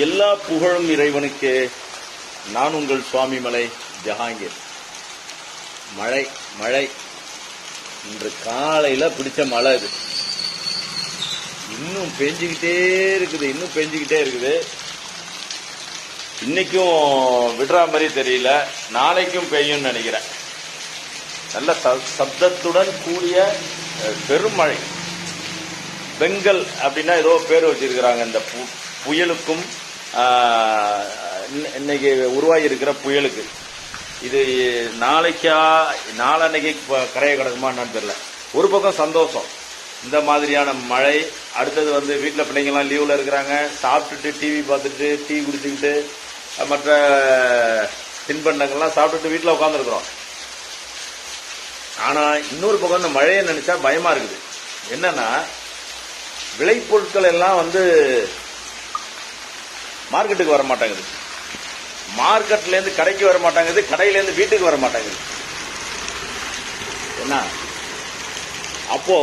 எல்லா புகழும் இறைவனுக்கு. நான் உங்கள் சுவாமிமலை ஜஹாங்கீர். மழை மழை இன்று காலையில் பிடிச்ச மழை இது. இன்னும் பெஞ்சுக்கிட்டே இருக்குது. இன்னைக்கும் விடுற மாதிரி தெரியல, நாளைக்கும் பெய்யும்னு நினைக்கிறேன். நல்ல சப்தத்துடன் கூடிய பெருமழை. பெங்கல் அப்படின்னா ஏதோ பேர் வச்சிருக்கிறாங்க இந்த புயலுக்கும் இன்னைக்கு உருவாகி இருக்கிற புயலுக்கு. இது நாளன்னைக்கு கரையை கிடக்குமா என்னன்னு தெரியல. ஒரு பக்கம் சந்தோஷம், இந்த மாதிரியான மழை. அடுத்தது வீட்டில் பிள்ளைங்கள்லாம் லீவில் இருக்கிறாங்க, சாப்பிட்டுட்டு டிவி பார்த்துட்டு டீ குடிச்சுக்கிட்டு மற்ற தின்பண்டங்கள்லாம் சாப்பிட்டுட்டு வீட்டில் உட்காந்துருக்குறோம். ஆனால் இன்னொரு பக்கம் இந்த மழையை நினைச்சா பயமா இருக்குது. என்னன்னா, விளைபொருட்கள் எல்லாம் மார்க்கெட்டுக்கு வர மாட்டாங்குது, மார்க்கெட்லேருந்து கடைக்கு வர மாட்டாங்குது, கடையிலேருந்து வீட்டுக்கு வர மாட்டாங்குது. என்ன அப்போ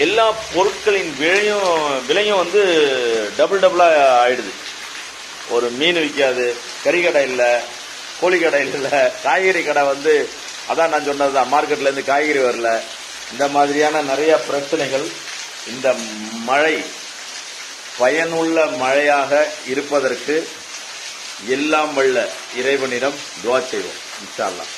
எல்லா பொருட்களின் விலையும் டபுளா ஆயிடுது. ஒரு மீன் விற்காது, கறி கடை இல்லை, கோழி கடை இல்லை, காய்கறி கடை அதான் நான் சொன்னதுதான், மார்க்கெட்ல இருந்து காய்கறி வரல. இந்த மாதிரியான நிறைய பிரச்சனைகள். இந்த மழை பயனுள்ள மழையாக இருப்பதற்கு எல்லாம் வல்ல இறைவனிடம் துஆ செய்வோம் இன்ஷா அல்லாஹ்.